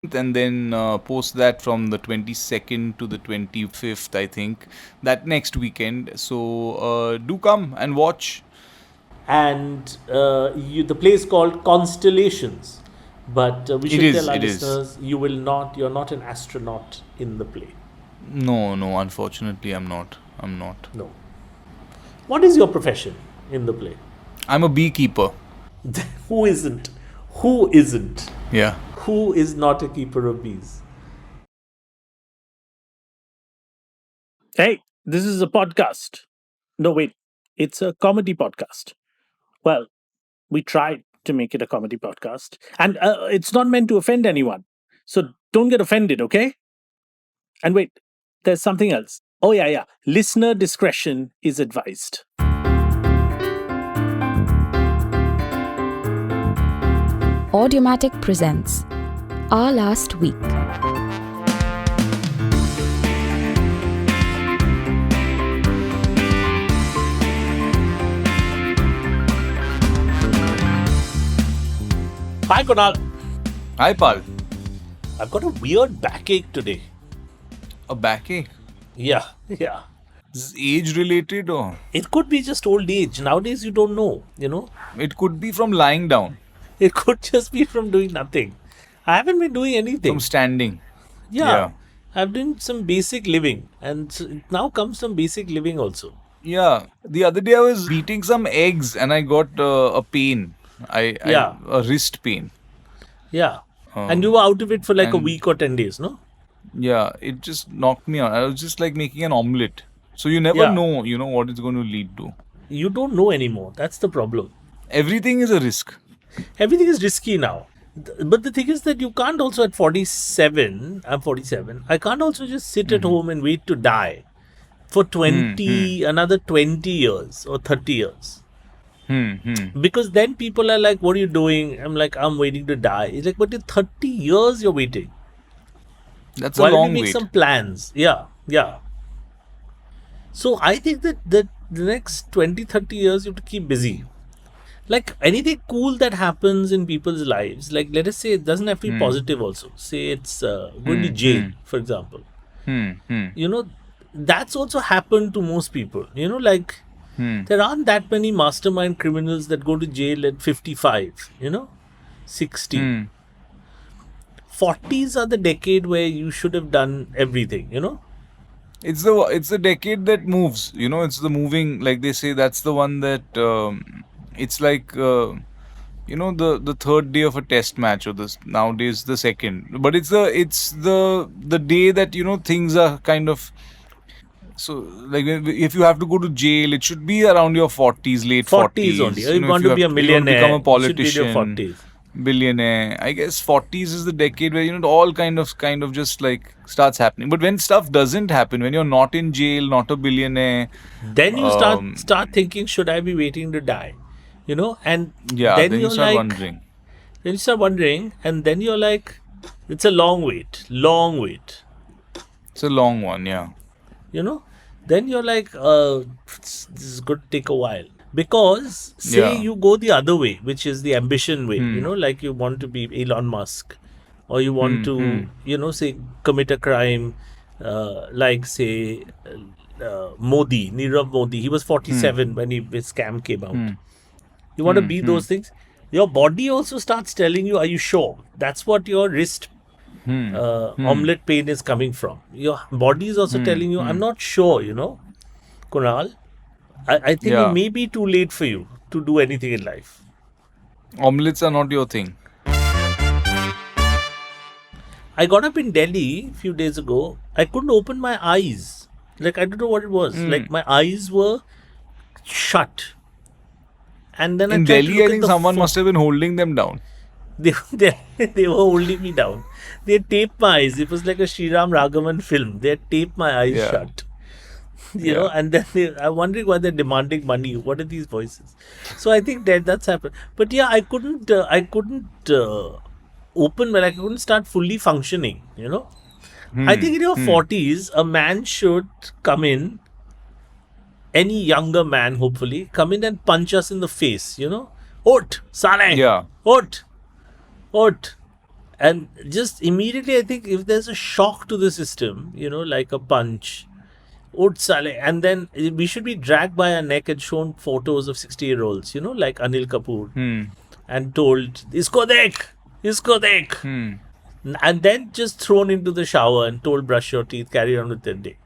and then post that from the 22nd to the 25th, I think, that next weekend. So do come and watch. And the play is called Constellations. But we It should tell is, our it is. listeners, you're not an astronaut in the play. No, no, unfortunately, I'm not. I'm not. No. What is your profession in the play? I'm a beekeeper. Who isn't? Who isn't? Yeah. Who is not a keeper of bees? Hey, this is a podcast. No, wait, it's a comedy podcast. Well, we tried to make it a comedy podcast, and it's not meant to offend anyone. So don't get offended, okay? And wait, there's something else. Oh, yeah, yeah. Listener discretion is advised. Audiomatic presents Our Last Week. Hi, Kunal. Hi, Pal. I've got a weird backache today. A backache? Yeah, yeah. Is this age related or? It could be just old age. Nowadays, you don't know. It could be from lying down, It could just be from doing nothing. I haven't been doing anything. from standing. Yeah. I've done some basic living, and it now comes some basic living also. Yeah. The other day I was beating some eggs and I got a pain. Yeah. A wrist pain. Yeah. And you were out of it for like a and- week or 10 days, no? Yeah, it just knocked me out. I was just like making an omelette. So you never Yeah. know, what it's going to lead to. You don't know anymore. That's the problem. Everything is a risk. Everything is risky now. But the thing is that you can't also at 47, I'm 47, I can't also just sit at home and wait to die for another 20 years or 30 years. Because then people are like, what are you doing? I'm like, I'm waiting to die. It's like, but in 30 years you're waiting. That's a Why don't you long make wait. some plans? Yeah, yeah. So I think that the next 20, 30 years you have to keep busy. Like anything cool that happens in people's lives, like let us say it doesn't have to be positive also. Say it's going to jail, for example. You know, that's also happened to most people. Like there aren't that many mastermind criminals that go to jail at 55, 60. 40s are the decade where you should have done everything. It's the decade that moves. It's the moving. Like they say, that's the one that it's like the third day of a test match, or this nowadays the second. But it's the day that things are kind of. So like if you have to go to jail, it should be around your 40s, late 40s 40s. only. You want If you to be a have you want to become millionaire, a you should be in your politician, 40s. billionaire. I guess 40s is the decade where all kind of just like starts happening. But when stuff doesn't happen, when you're not in jail, not a billionaire, Then you um, start thinking, should I be waiting to die? And yeah, then then you you're start like, wondering. then you start wondering, and then you're like, it's a long wait, long wait. It's a long one, yeah. Then you're like, this is going to take a while. Because say Yeah. you go the other way, which is the ambition way, like you want to be Elon Musk, or you want to, say commit a crime, like say Modi, Nirav Modi. He was 47 when his scam came out. You want to be those things. Your body also starts telling you, are you sure? That's what your wrist omelette pain is coming from. Your body is also telling you, I'm not sure, Kunal. I think Yeah. it may be too late for you to do anything in life. Omelets are not your thing. I got up in Delhi a few days ago. I couldn't open my eyes. Like, I don't know what it was. Like, my eyes were shut. And then In I tried to Delhi, look I at think the someone phone. must have been holding them down. They were holding me down. They had taped my eyes. It was like a Sriram Raghavan film. They had taped my eyes Yeah. shut. And then I'm wondering why they're demanding money. What are these voices? So I think that's happened. But yeah, I couldn't open, I couldn't start fully functioning. I think in your 40s, a man should come in, any younger man, hopefully, come in and punch us in the face. Ot, Saleh. Yeah. Ot. And just immediately, I think if there's a shock to the system, like a punch, and then we should be dragged by our neck and shown photos of 60-year-olds, like Anil Kapur, and told, Isko dekh! Isko dekh! And then just thrown into the shower and told, brush your teeth, carry on with their day,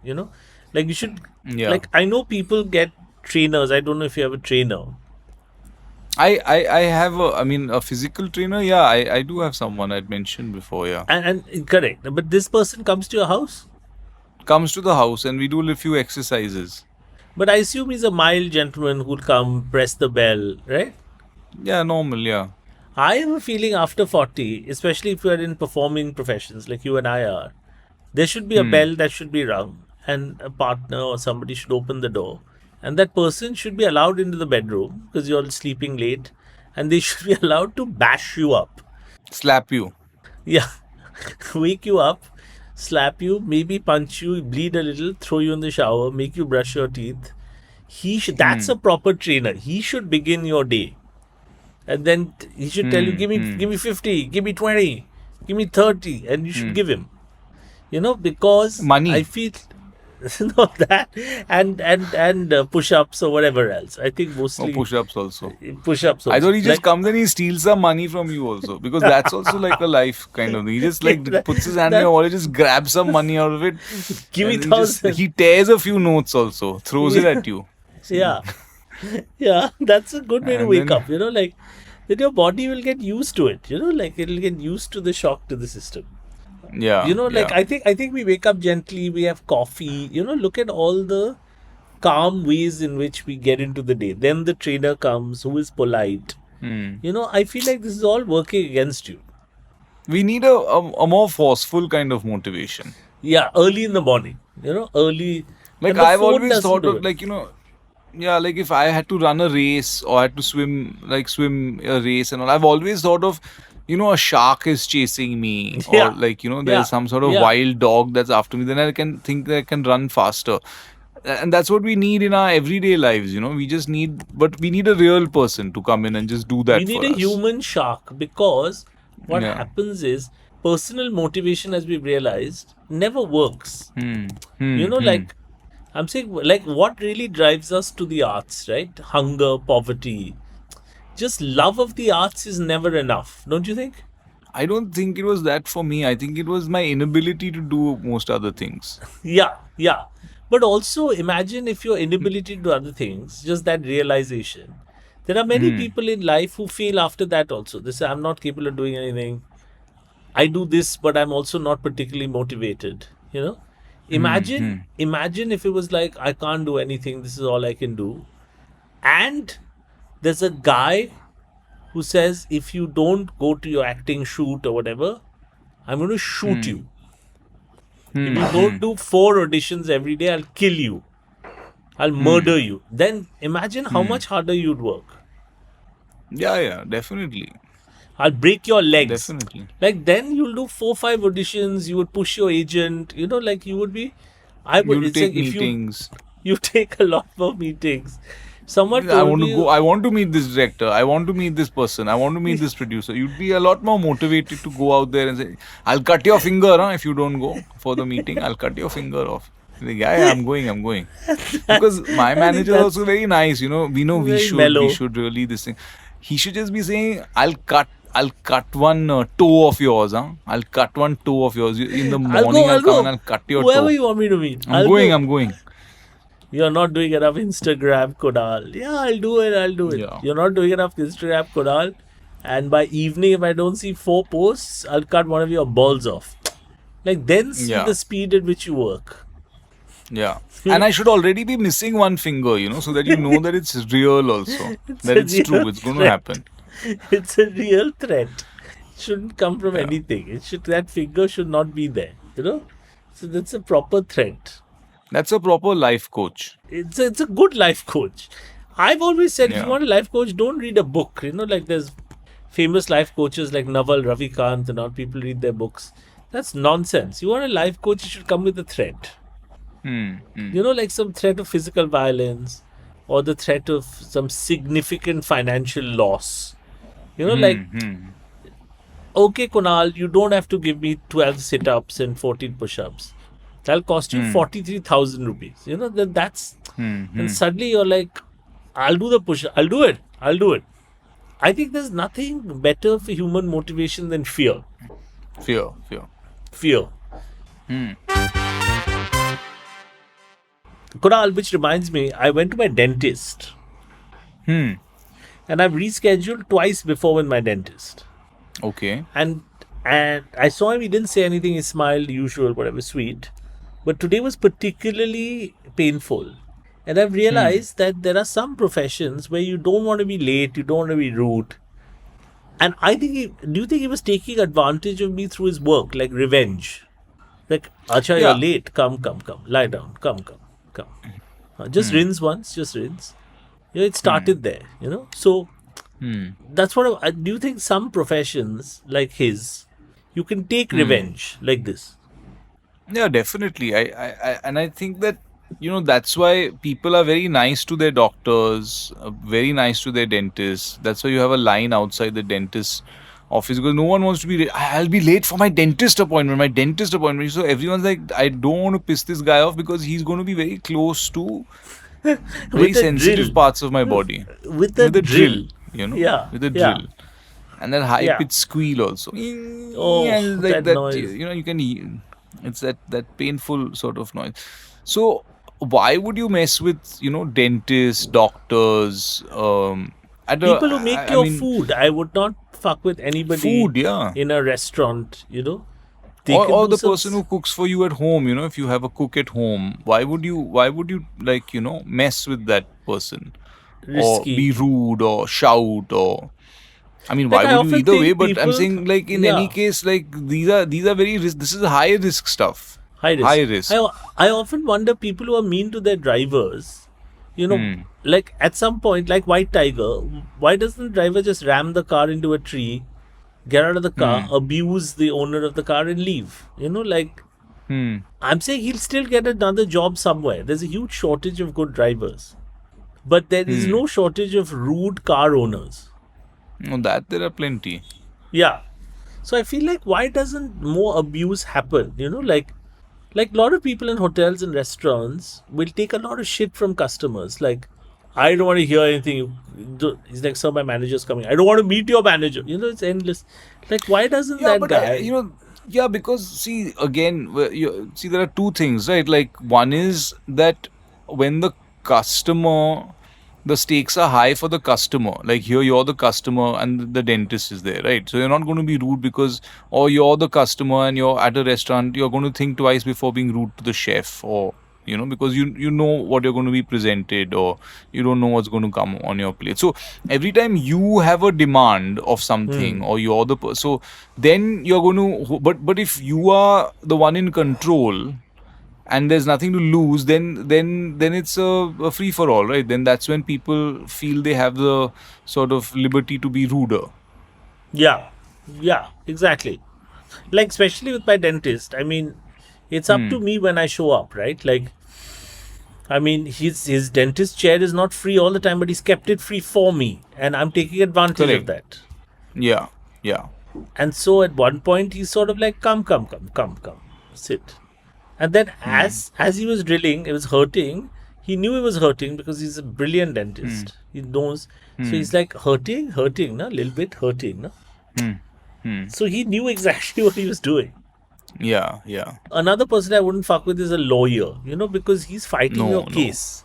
Like, you should, Yeah. like, I know people get trainers. I don't know if you have a trainer. I have a physical trainer. Yeah, I do have someone I'd mentioned before. Yeah, And correct. But this person comes to your house? comes to the house and we do a few exercises. But I assume he's a mild gentleman who'll come, press the bell, right? Yeah, normal. Yeah. I have a feeling after 40, especially if you are in performing professions like you and I are, there should be a bell that should be rung, and a partner or somebody should open the door, and that person should be allowed into the bedroom because you're sleeping late, and they should be allowed to bash you up. Slap you. Yeah. Wake you up, slap you, maybe punch you, bleed a little, throw you in the shower, make you brush your teeth. That's a proper trainer. He should begin your day. And then he should tell you, give me 50, give me 20, give me 30, and you should give him. Because Money. I feel not that, and push-ups or whatever else. I think mostly Push-ups also. Push-ups. I thought he just Like, comes and he steals some money from you also, because that's also like a life kind of thing. He just like That- puts his hand in that- your wallet, just grabs some money out of it. Give me and 1,000. he tears a few notes also, throws it at you. Yeah. Yeah, that's a good way to And wake then- up, like that your body will get used to it, like it'll get used to the shock to the system. Yeah. Like yeah. I think we wake up gently, we have coffee, look at all the calm ways in which we get into the day. Then the trainer comes who is polite. I feel like this is all working against you. We need a more forceful kind of motivation. Yeah, early in the morning, early. Like and the I've phone always doesn't thought do of it. like, yeah, like if I had to run a race or I had to swim a race and all, I've always thought of, a shark is chasing me, Yeah. or like, there's Yeah. some sort of Yeah. wild dog that's after me. Then I can think that I can run faster. And that's what we need in our everyday lives, we just need, but we need a real person to come in and just do that We need for a us. human shark, because what Yeah. happens is personal motivation, as we've realized, never works. Hmm. Like I'm saying, like what really drives us to the arts, right? Hunger, poverty. Just love of the arts is never enough, don't you think? I don't think it was that for me. I think it was my inability to do most other things. Yeah. But also imagine if your inability to do other things, just that realization. There are many people in life who feel after that also. They say, I'm not capable of doing anything. I do this, but I'm also not particularly motivated. Imagine if it was like, I can't do anything, this is all I can do. And there's a guy who says, if you don't go to your acting shoot or whatever, I'm going to shoot you. If you don't do 4 auditions every day, I'll kill you. I'll murder you. Then imagine how much harder you'd work. Yeah, definitely. I'll break your legs. Definitely. Like then you'll do 4-5 auditions. You would push your agent. Like you would be. I would. You'll It's take like if meetings. you take a lot more meetings. Someone I told want to me. go. I want to meet this director. I want to meet this person. I want to meet this producer. You'd be a lot more motivated to go out there and say, "I'll cut your finger, if you don't go for the meeting. I'll cut your finger off." Like, yeah, I'm going. Because my manager is that's also very nice. We know we very mellow. should really this thing. He should just be saying, I'll cut one toe of yours, huh? I'll cut one toe of yours. In the morning, I'll come go. and I'll cut your Whoever toe. you want me to meet. I'm I'll going. go. I'm going. You're not doing enough Instagram, Kunaal. Yeah, I'll do it. Yeah. You're not doing enough Instagram, Kunaal. And by evening, if I don't see 4 posts, I'll cut one of your balls off. Like, then see Yeah. the speed at which you work. Yeah. And I should already be missing one finger, so that you know that it's real also. That a it's real true. It's going to threat. happen. It's a real threat. It shouldn't come from anything. That finger should not be there. So that's a proper threat. That's a proper life coach. It's a good life coach. I've always said, if Yeah. you want a life coach, don't read a book. like there's famous life coaches like Naval Ravikant and all. People read their books. That's nonsense. You want a life coach, you should come with a threat. Like some threat of physical violence or the threat of some significant financial loss. Like okay, Kunal, you don't have to give me 12 sit-ups and 14 push-ups. That'll cost you 43,000 rupees. That's... And suddenly you're like, I'll do the push. I'll do it. I'll do it. I think there's nothing better for human motivation than fear. Fear, fear. Fear. Kunal, which reminds me, I went to my dentist. And I've rescheduled twice before with my dentist. Okay. And I saw him, he didn't say anything, he smiled, usual, whatever, sweet. But today was particularly painful. And I've realized that there are some professions where you don't want to be late, you don't want to be rude. And I think, do you think he was taking advantage of me through his work, like revenge? Like, Acha, you're Yeah. late, come, lie down, come. Just rinse once, just rinse. It started there, So, that's what do you think some professions like his, you can take revenge like this? Yeah, definitely. And I think that that's why people are very nice to their doctors, very nice to their dentists. That's why you have a line outside the dentist office, because no one wants to be. I'll be late for my dentist appointment. My dentist appointment. So everyone's like, I don't want to piss this guy off because he's going to be very close to very With a sensitive drill. parts of my body. With a With a drill. drill, Yeah. with a yeah. drill. And that high Yeah. pitched squeal also. Oh, And like that that, noise. you can. It's that painful sort of noise. So why would you mess with dentists, doctors? At a, People who make I your mean, food, I would not fuck with anybody food, yeah. in a restaurant, They Or, can or do the some person who cooks for you at home. If you have a cook at home, why would you like mess with that person or risky. be rude or shout or? I mean, Like, why I would you often either way? think But I'm people- saying, like, in any Yeah. case, like these are very this is high risk stuff. High risk. High risk. I often wonder people who are mean to their drivers, like at some point, like White Tiger, why doesn't the driver just ram the car into a tree, get out of the car, abuse the owner of the car and leave? I'm saying he'll still get another job somewhere. There's a huge shortage of good drivers. But there is no shortage of rude car owners. No, that there are plenty. Yeah. So I feel like why doesn't more abuse happen? Like a lot of people in hotels and restaurants will take a lot of shit from customers. Like, I don't want to hear anything. He's like, sir, my manager's coming. I don't want to meet your manager. It's endless. Like, why doesn't Yeah, that but guy? yeah, because see, again, see, there are two things, right? Like, one is that when the stakes are high for the customer. Like, here you're the customer and the dentist is there, right? So you're not going to be rude because, or you're the customer and you're at a restaurant, you're going to think twice before being rude to the chef, or because you know what you're going to be presented, or you don't know what's going to come on your plate. So every time you have a demand of something, or you're the so then you're going to, but if you are the one in control and there's nothing to lose, then it's a free for all, right? Then that's when people feel they have the sort of liberty to be ruder. Yeah. Yeah, exactly. Like, especially with my dentist. I mean, it's up to me when I show up, right? Like, I mean, his dentist chair is not free all the time, but he's kept it free for me. And I'm taking advantage of Correct. that. Yeah, yeah. And so at one point, he's sort of like, come, sit. And then as he was drilling, it was hurting. He knew it was hurting because he's a brilliant dentist. He knows. So he's like, hurting, no? A little bit hurting, no? So he knew exactly what he was doing. Yeah, yeah. Another person I wouldn't fuck with is a lawyer, because he's fighting No, your no. case.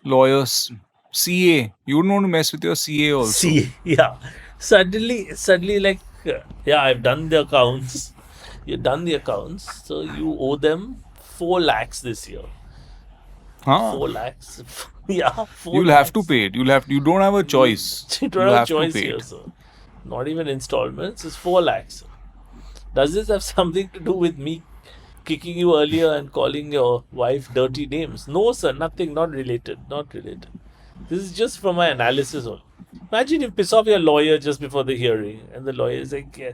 Lawyers, CA. You wouldn't want to mess with your CA also. See, yeah. Suddenly, like, yeah, I've done the accounts. You've done the accounts, so you owe them 4 lakhs this year. Huh? 4 lakhs. Yeah, 4 You'll have to pay it. You don't have a choice. You don't You'll have have to choice pay here, it. sir. Not even installments. It's 4 lakhs. Does this have something to do with me kicking you earlier and calling your wife dirty names? No, sir. Nothing. Not related. This is just from my analysis only. Imagine you piss off your lawyer just before the hearing, and the lawyer is like, yeah,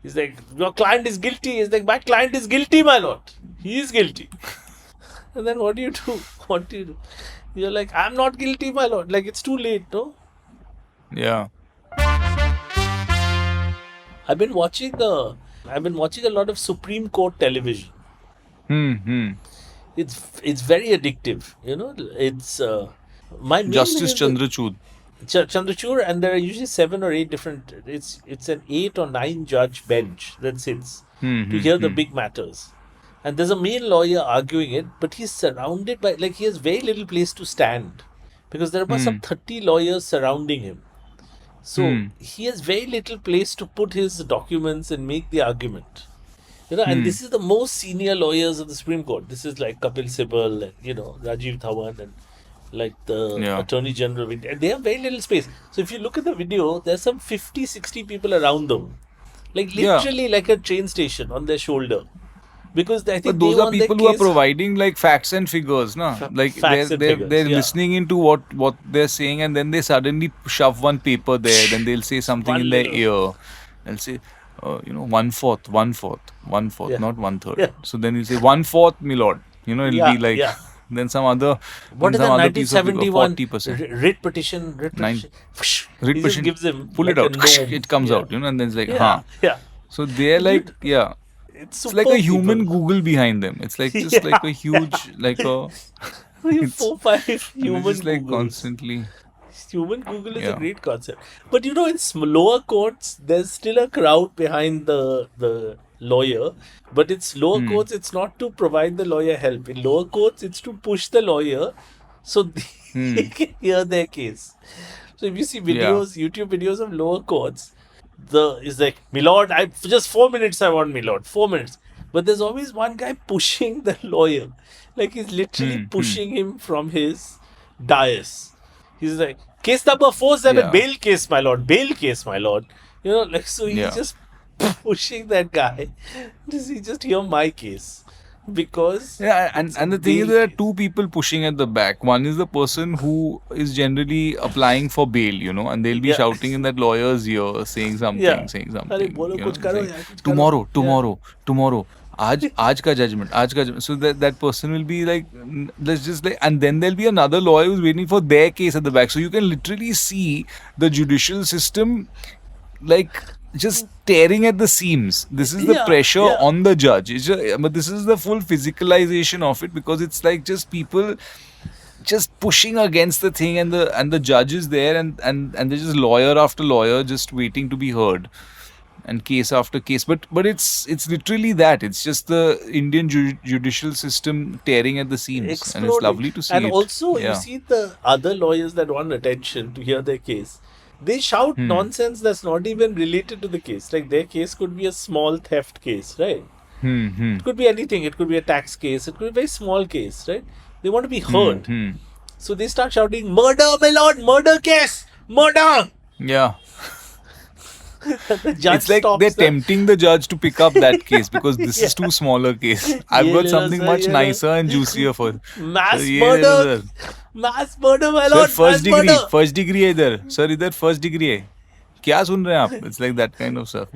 he's like, your client is guilty. He's like, my client is guilty, my lord. He is guilty. And then what do you do? You're like, I'm not guilty, my lord. Like, it's too late, no? Yeah. I've been watching a lot of Supreme Court television. It's very addictive. It's my main Justice video. Chandrachud. Chandrachud, and there are usually 7 or 8 different. It's an 8 or 9 judge bench that sits to hear the big matters, and there's a main lawyer arguing it, but he's surrounded by, like, he has very little place to stand because there are about some 30 lawyers surrounding him. So he has very little place to put his documents and make the argument. And this is the most senior lawyers of the Supreme Court. This is like Kapil Sibal and, Rajiv Dhawan and like the Yeah. Attorney General of India. And they have very little space. So if you look at the video, there's some 50, 60 people around them. Like Yeah. literally like a train station on their shoulder. Because I think But those they are want their people who are case- providing like facts and figures, na? Like facts and they're figures, yeah. listening into what they're saying, and then they suddenly shove one paper there. Then they'll say something One in their little- ear. They'll say, 1/4, 1/4, 1/4, Yeah. not 1/3. Yeah. So then you say 1/4, my lord. It'll Yeah, be like yeah. then some other What is then the some other piece of paper, 1971 40%. writ petition? Nine- Whoosh, Writ he just petition, gives him pull like it a out. gnome. It comes Yeah. out, and then it's like, Yeah, yeah. So they're like, yeah. It's It's like a superb human people. Google behind them. It's like just Yeah. like a huge, like a. It's, 4-5 it's human just like Googles. constantly. Human Google is a Yeah. great concept. But in lower courts, there's still a crowd behind the lawyer. But it's lower courts, it's not to provide the lawyer help. In lower courts, it's to push the lawyer so they can hear their case. So if you see videos, YouTube videos of lower courts, is like, "Milord, I just 4 minutes I want, Milord, 4 minutes." But there's always one guy pushing the lawyer. Like he's literally pushing him from his dais. He's like, "Case number 47, Yeah. bail case, my lord, bail case, my lord." So he's Yeah. just pushing that guy. Does he just hear my case? Because Yeah, and the thing is, bail there are case. two people pushing at the back. One is the person who is generally applying for bail, and they'll be Yeah. shouting in that lawyer's ear, saying something, Yeah. saying Arey, something. bolo, kuch It's karo like, yaar, kuch karo. tomorrow. Aaj ka judgment. So that person will be like, let's just like, and then there'll be another lawyer who's waiting for their case at the back. So you can literally see the judicial system like just tearing at the seams. This is the Yeah, pressure yeah. on the judge. But this is the full physicalization of it, because it's like just people just pushing against the thing, and the judge is there, and there's just lawyer after lawyer just waiting to be heard, and case after case. But it's literally that. It's just the Indian judicial system tearing at the seams, and it's Exploding. lovely to see And it. also, Yeah. you see the other lawyers that want attention to hear their case. They shout nonsense that's not even related to the case. Like their case could be a small theft case, right? It could be anything. It could be a tax case. It could be a very small case, right? They want to be heard. So they start shouting, "Murder, my lord! Murder case! Murder!" Yeah. The judge It's like stops they're them. tempting the judge to pick up that case, because this is too smaller case. I've Ye got le lo, something sir, much ye lo. nicer and juicier for. Mass Sir, ye le lo, murder! sir. Mass murder, my Sir, lord! first Mass degree, murder! first degree है इधर. Sir, इधर first degree है. क्या सुन रहे हैं आप? It's like that kind of stuff.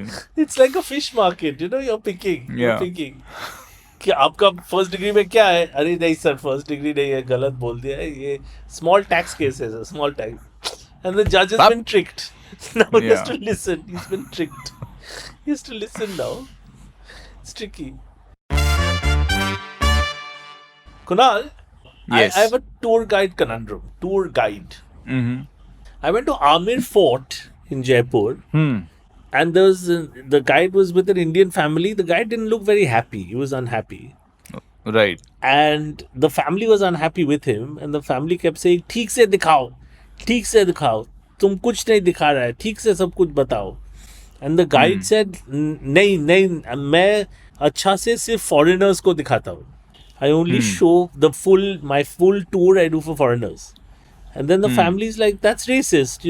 It's like a fish market, you're picking. You're Yeah. picking. क्या आपका फर्स्ट डिग्री में क्या है? अरे नहीं सर, फर्स्ट डिग्री नहीं है, गलत बोल दिया है, ये स्मॉल टैक्स केस है sir, small tax. And the judge has Up. been tricked. Now he has Yeah. to listen. He's been tricked. He has to listen now. It's tricky. Kunal, Yes. I have a tour guide conundrum. Tour guide. Mm-hmm. I went to Amir Fort in Jaipur. And the guide was with an Indian family. The guide didn't look very happy. He was unhappy. Right. And the family was unhappy with him. And the family kept saying, ठीक से दिखाओ, ठीक से दिखाओ, तुम कुछ नहीं दिखा रहा है, ठीक से सब कुछ बताओ. And the guide said, नहीं, मैं अच्छा से सिर्फ foreigners को दिखाता हूँ. I only show my full tour I do for foreigners. And then the family's like, that's racist,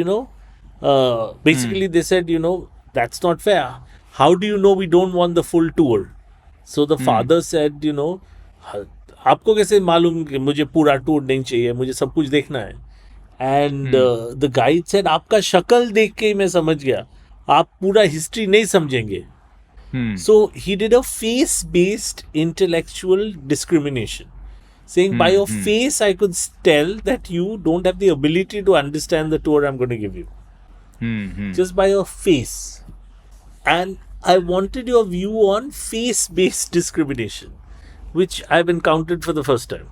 Basically, they said, that's not fair. How do you know we don't want the full tour? So the father said, आपको कैसे मालूम कि मुझे पूरा tour नहीं चाहिए, मुझे सब कुछ देखना है. And the guide said, आपका शक्ल देख के ही मैं समझ गया, आप पूरा हिस्ट्री नहीं समझेंगे. So he did a face-based intellectual discrimination, saying by your face I could tell that you don't have the ability to understand the tour I'm going to give you. Just by your face. And I wanted your view on face-based discrimination, which I've encountered for the first time.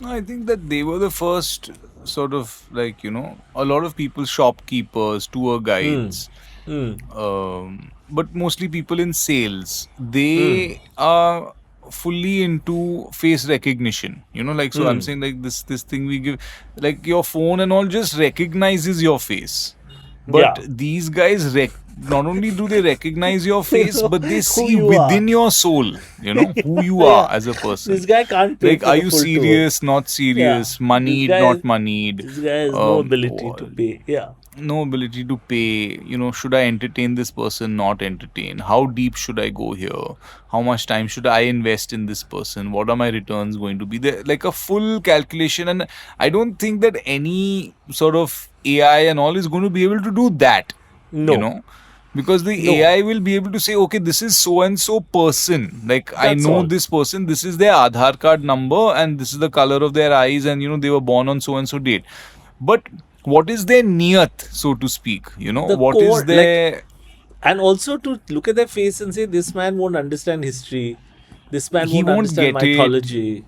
I think that they were the first sort of like, a lot of people, shopkeepers, tour Hmm. guides, Hmm. but mostly people in sales, Hmm. they are fully into face recognition. Like, so I'm Hmm. saying, like, this thing we give, like, your phone and all just recognizes your face. But Yeah. these guys not only do they recognize your They face, know but they who see you are. within your soul, who you are Yeah. as a This person. guy can't pay Like, for are the you full tour. serious, not Yeah. serious, moneyed, not moneyed, This guy has no ability wha- to pay. Yeah. no ability to pay, should I entertain this person, not entertain? How deep should I go here? How much time should I invest in this person? What are my returns going to be? There, like a full calculation, and I don't think that any sort of AI and all is going to be able to do that, you No. know because the No. AI will be able to say, okay, this is so and so person. Like, I That's know all. this person, this is their Aadhaar card number, and this is the color of their eyes, and they were born on so and so date. But what is their niyat, so to speak? The What is core, like, their. and also to look at their face and say, this man won't understand history. This man He won't won't understand get it. mythology.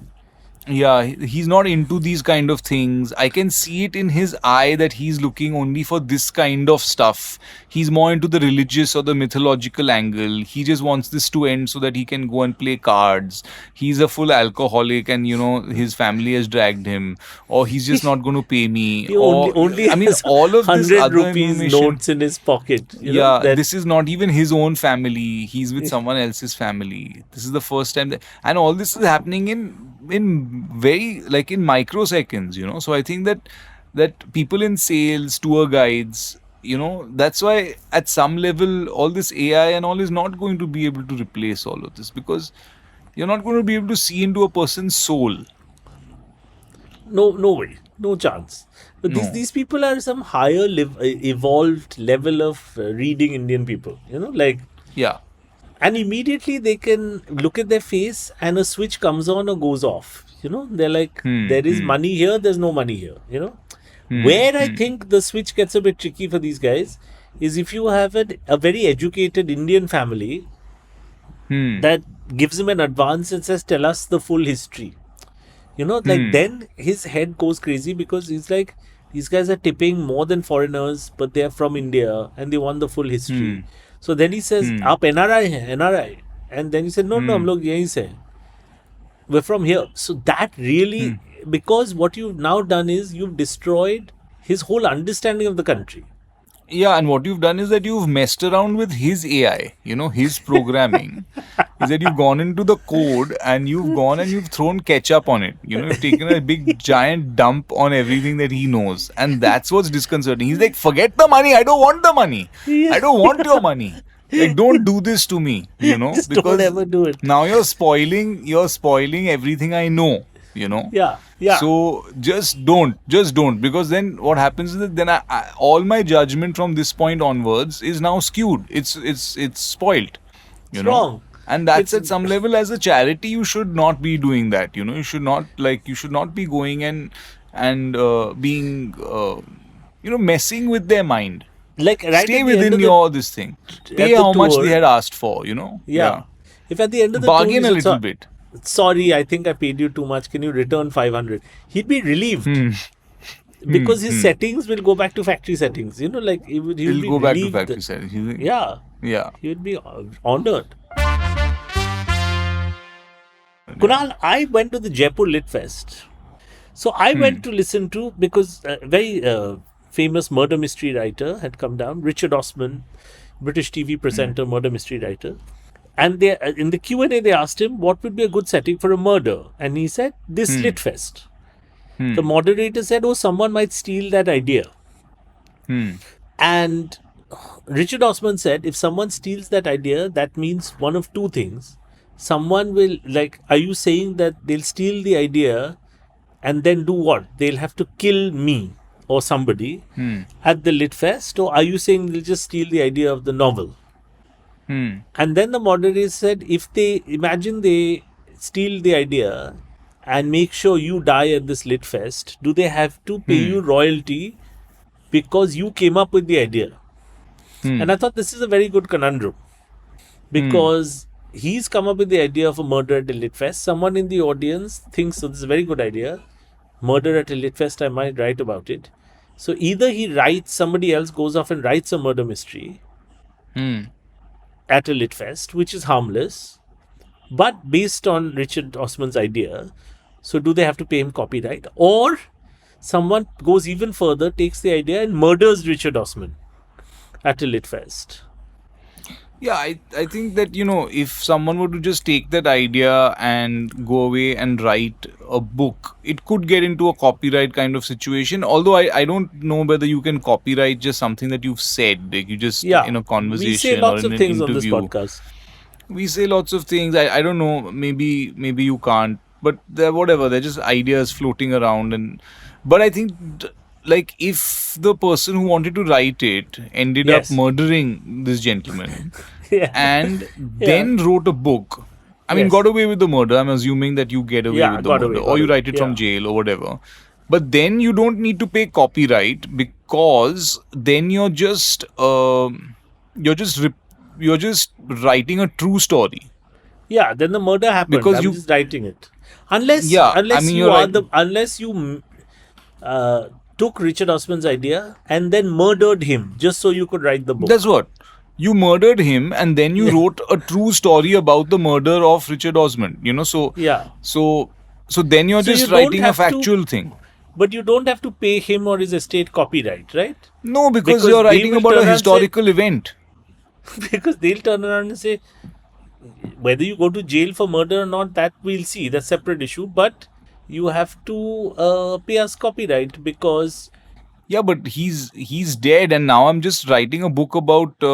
Yeah, he's not into these kind of things. I can see it in his eye that he's looking only for this kind of stuff. He's more into the religious or the mythological angle. He just wants this to end so that he can go and play cards. He's a full alcoholic, and his family has dragged him, or he's just not going to pay me, He only or only I mean, has all of this 100 other rupees information. notes in his pocket. Yeah, That this is not even his own family. He's with someone else's family. This is the first time and all this is happening in very, like, in microseconds. So I think that people in sales, tour guides, that's why at some level all this AI and all is not going to be able to replace all of this, because you're not going to be able to see into a person's soul. no way, no chance. But these No. these people are some higher evolved level of reading Indian people. Like, Yeah. and immediately they can look at their face and a switch comes on or goes off. They're like, Hmm. there is Hmm. money here, there's no money here. Hmm. Where I Hmm. think the switch gets a bit tricky for these guys is if you have a very educated Indian family Hmm. that gives him an advance and says, tell us the full history. Like, Hmm. then his head goes crazy because he's like, these guys are tipping more than foreigners, but they're from India and they want the full history. Hmm. So then he says, Hmm. आप NRI हैं, NRI. And then he said, no, Hmm. हम लोग यहीं से हैं. We're from here. So that really, Hmm. because what you've now done is you've destroyed his whole understanding of the country. Yeah, and what you've done is that you've messed around with his AI, his programming. Is that you've gone into the code and you've gone and you've thrown ketchup on it. You've taken a big giant dump on everything that he knows. And that's what's disconcerting. He's like, forget the money. I don't want the money. I don't want your money. Like, don't do this to me, Just don't because ever do it. now you're spoiling everything I know. Yeah, yeah. So just don't, because then what happens is that then all my judgment from this point onwards is now skewed. It's spoiled, It's you know. wrong. And that's It's at some level, as a charity, you should not be doing that. You should not be going and being messing with their mind. like right Stay at the end within of your this thing. Pay at the how much they tour. had asked for. Yeah. If at the end of the tour Bargain he a said, little bit. sorry, I think I paid you too much. Can you return 500? He'd be relieved because his settings will go back to factory settings. Like he will He'll be go back to relieved. factory settings. Yeah, Yeah. he would be honored. Kunal, I went to the Jaipur Lit Fest. So I went to listen to, because a very famous murder mystery writer had come down, Richard Osman, British TV presenter, murder mystery writer. And they, in the Q&A, they asked him what would be a good setting for a murder. And he said, this Lit Fest. The moderator said, oh, someone might steal that idea. And Richard Osman said, if someone steals that idea, that means one of two things. Someone will, like, are you saying that they'll steal the idea and then do what? They'll have to kill me or somebody at the Lit Fest? Or are you saying they'll just steal the idea of the novel? And then the moderator said, if they imagine they steal the idea and make sure you die at this Lit Fest, do they have to pay you royalty because you came up with the idea? And I thought this is a very good conundrum because he's come up with the idea of a murder at a lit fest. Someone in the audience thinks so. This is a very good idea. Murder at a lit fest. I might write about it. So either he writes, somebody else goes off and writes a murder mystery at a lit fest, which is harmless, but based on Richard Osman's idea. So do they have to pay him copyright, or someone goes even further, takes the idea and murders Richard Osman at a lit fest? Yeah, I think that, if someone were to just take that idea and go away and write a book, it could get into a copyright kind of situation. Although I don't know whether you can copyright just something that you've said, like you just in a We say conversation or lots in of an things on this interview. podcast. We say lots of things. I don't know. Maybe you can't. But whatever. They're just ideas floating around. But I think like if the person who wanted to write it ended up Yes. murdering this gentleman Yeah. and Yeah. then wrote a book. I mean, Yes. got away with the murder. I'm assuming that you get away Yeah, with the got murder, away, or got you away. write it from Yeah. jail or whatever. But then you don't need to pay copyright because then you're just writing a true story. Yeah, then the murder happened. Because I'm you- just writing it. Unless Yeah, I unless mean, you you're are right. the unless you took Richard Osman's idea and then murdered him just so you could write the book. That's what. You murdered him and then you wrote a true story about the murder of Richard Osmond. So Yeah. so then you're So just you don't writing a have to- factual thing. But you don't have to pay him or his estate copyright, right? No, because Because you're they writing will about turn a around and say- historical event. Because they'll turn around and say, whether you go to jail for murder or not, that we'll see. That's a separate issue. But you have to pay us copyright because Yeah, but he's dead, and now I'm just writing a book about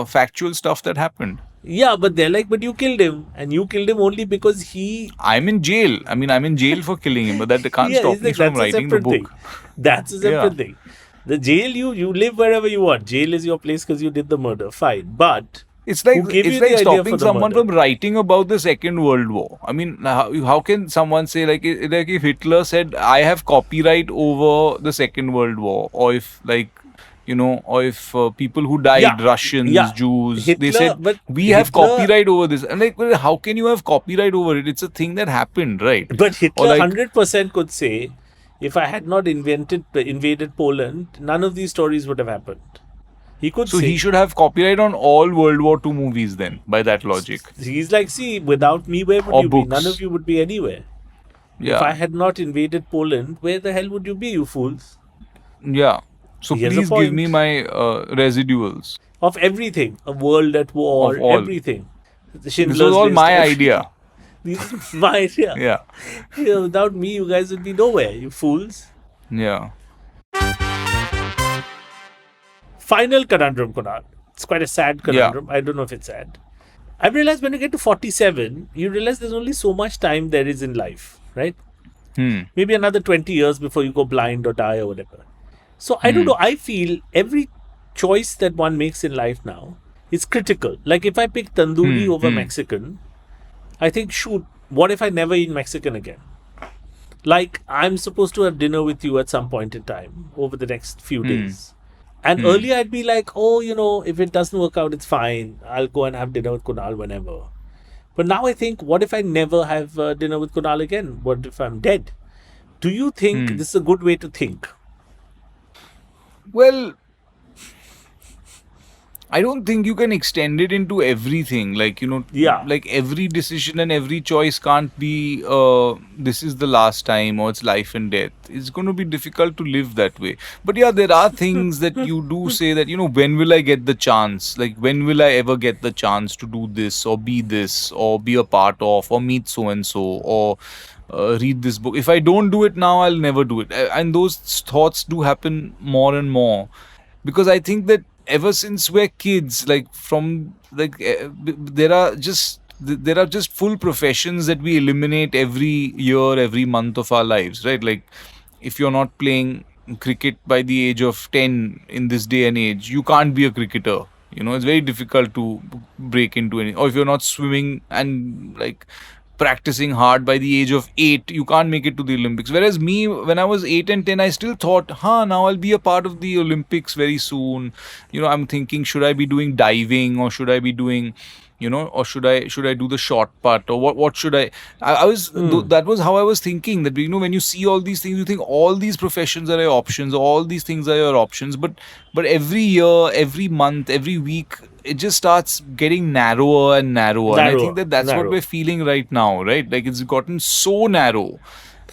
factual stuff that happened. yeah, but they're like, but you killed him, and you killed him only because he. I'm in jail. I mean, I'm in jail for killing him, but that can't Yeah, stop it's me like, from that's a writing the separate thing. book. That's a separate Yeah. thing. The jail, you live wherever you want. Jail is your place because you did the murder. Fine, but It's like who gave it's you like the idea stopping for the someone murder? from writing about the Second World War. I mean, how can someone say like if Hitler said I have copyright over the Second World War, or if or if people who died, Yeah, Russians, yeah. Jews, Hitler- they said but we have Hitler- copyright over this. And like, well, how can you have copyright over it? It's a thing that happened, right? But Hitler like- 100% could say, if I had not invaded Poland, none of these stories would have happened. He could So say. he should have copyright on all World War II movies then, by that logic. He's like, see, without me, where would Or you be? books. None of you would be anywhere. Yeah. If I had not invaded Poland, where the hell would you be, you fools? Yeah. So He has a please give me point. my residuals. Of everything, a world at war, Of all. everything. The This Schindler's was all List, my everything. idea. This is my idea. Yeah. Yeah, without me, you guys would be nowhere, you fools. Yeah. Final conundrum, Kunal. It's quite a sad conundrum. I don't know if it's sad. I've realized when you get to 47, you realize there's only so much time there is in life, right? Maybe another 20 years before you go blind or die or whatever. So I don't know. I feel every choice that one makes in life now is critical. Like if I pick tandoori over Mexican, I think, shoot, what if I never eat Mexican again? Like I'm supposed to have dinner with you at some point in time over the next few days. And earlier I'd be like, oh, if it doesn't work out, it's fine. I'll go and have dinner with Kunal whenever. But now I think, what if I never have dinner with Kunal again? What if I'm dead? Do you think this is a good way to think? Well, I don't think you can extend it into everything. Like, Yeah. like every decision and every choice can't be, this is the last time or it's life and death. It's going to be difficult to live that way. But yeah, there are things that you do say that, when will I get the chance? Like, when will I ever get the chance to do this or be a part of, or meet so and so, or read this book? If I don't do it now, I'll never do it. And those thoughts do happen more and more. Because I think that ever since we're kids, like there are just full professions that we eliminate every year, every month of our lives, right? Like if you're not playing cricket by the age of 10 in this day and age, you can't be a cricketer. It's very difficult to break into any. Or if you're not swimming and like practicing hard. By the age of 8, you can't make it to the Olympics. Whereas me, when I was 8 and 10, I still thought, now I'll be a part of the Olympics very soon. I'm thinking, should I be doing diving, or should I be doing, or should I do the short part, or what should I was that was how I was thinking, that when you see all these things, you think all these professions are your options, all these things are your options, but every year, every month, every week, it just starts getting narrower and narrower. And I think Narrow, that that's what narrow. we're feeling right now, right? Like, it's gotten so narrow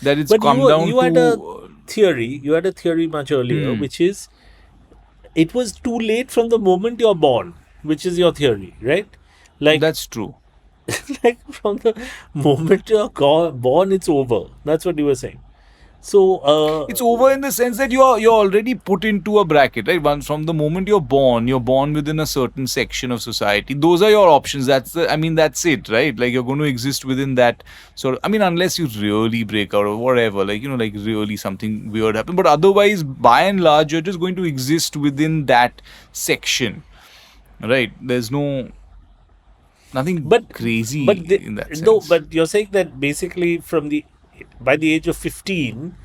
that it's But come down you had a to theory. You had a theory much earlier, which is it was too late from the moment you're born, which is your theory, right? Like that's true. like from the moment you're born, it's over. That's what you were saying. So It's over in the sense that you're already put into a bracket, right? Once from the moment you're born within a certain section of society. Those are your options. That's it, right? Like, you're going to exist within that sort of. Unless you really break out or whatever, like, like really something weird happen. But otherwise, by and large, you're just going to exist within that section, right? There's nothing but crazy but in that no, sense. but you're saying that basically by the age of 15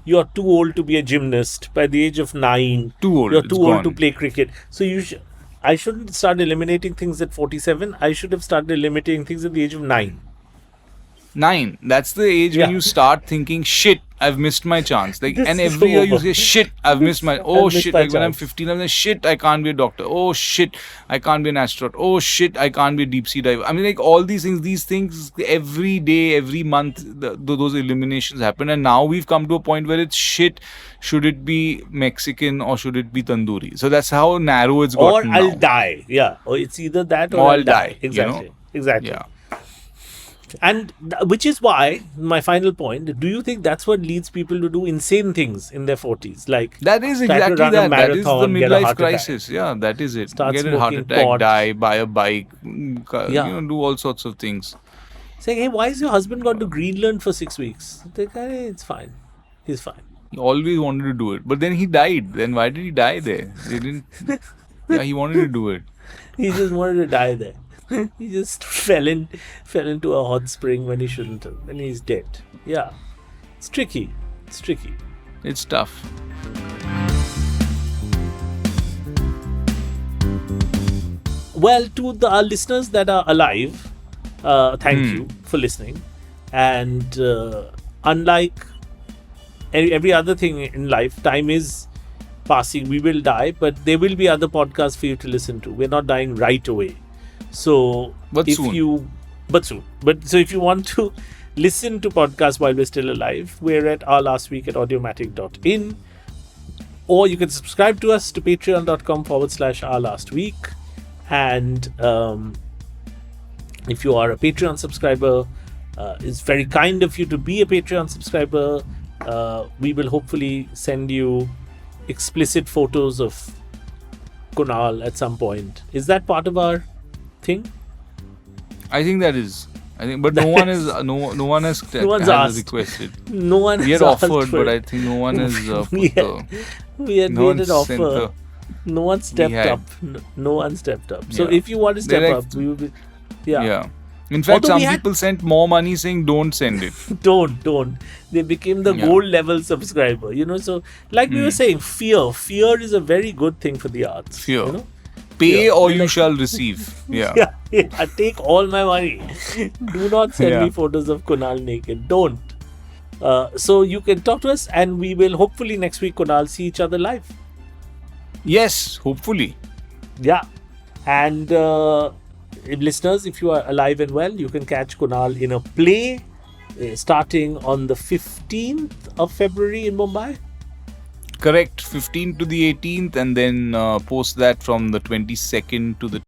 you're too old to be a gymnast. By the age of 9 Too you're old. too It's old to gone. play cricket. So I shouldn't start eliminating things at 47. I should have started eliminating things at the age of 9. 9. That's the age when Yeah. you start thinking, shit, I've missed my chance. Like, This and is every year you over. say, shit, I've missed my. I'll Oh miss shit! my Like, when I'm chance. 15, I'm like, shit, I can't be a doctor. Oh shit, I can't be an astronaut. Oh shit, I can't be a deep sea diver. Like, all these things. These things every day, every month, those eliminations happen, and now we've come to a point where it's shit. Should it be Mexican or should it be tandoori? So that's how narrow it's Or gotten I'll now. die. Yeah. Or it's either that or Or I'll I'll die. die. Exactly. Exactly. Yeah. And which is why my final point, do you think that's what leads people to do insane things in their 40s, like That is try to exactly run a that. That is the marathon, get a midlife heart attack, crisis. Yeah, that is it. start Get a heart smoking attack, pot? die, buy a bike, Yeah. do all sorts of things. Saying, hey, why is your husband gone to Greenland for 6 weeks? They go, hey, it's fine, he's fine. He always wanted to do it, but then he died. Then why did he die there? He didn't. Yeah, he wanted to do it. He just wanted to die there. He just fell into a hot spring when he shouldn't have, and he's dead. Yeah, it's tricky. It's tricky. It's tough. Well, to our listeners that are alive, thank you for listening. And unlike every other thing in life, time is passing. We will die, but there will be other podcasts for you to listen to. We're not dying right away. So But soon. So if you want to listen to podcasts while we're still alive, we're at our last week at audiomatic.in, or you can subscribe to us to patreon.com/our last week. And if you are a Patreon subscriber, it's very kind of you to be a Patreon subscriber. We will hopefully send you explicit photos of Kunaal at some point. Is that part of our thing? I think that is. But no one is. No one has one's has asked. requested. No one We has had asked offered, for but I it. think no one has we put had, the. we had No made one an sent offer. No one stepped had. up. No one stepped up. So Yeah. if you want to step They're up, we will be. Yeah. Yeah. In fact, Although we some had- people sent more money saying don't send it. Don't. They became the Yeah. gold level subscriber. So like we were saying, fear is a very good thing for the arts. Fear. You know? Pay Yeah. or They're you like- shall receive. Yeah. Yeah. Take all my money. Do not send Yeah. me photos of Kunal naked. Don't. So you can talk to us, and we will hopefully next week, Kunal, see each other live. Yes, hopefully. Yeah. And listeners, if you are alive and well, you can catch Kunal in a play starting on the 15th of February in Mumbai. Correct. 15th to the 18th, and then post that from the 22nd to the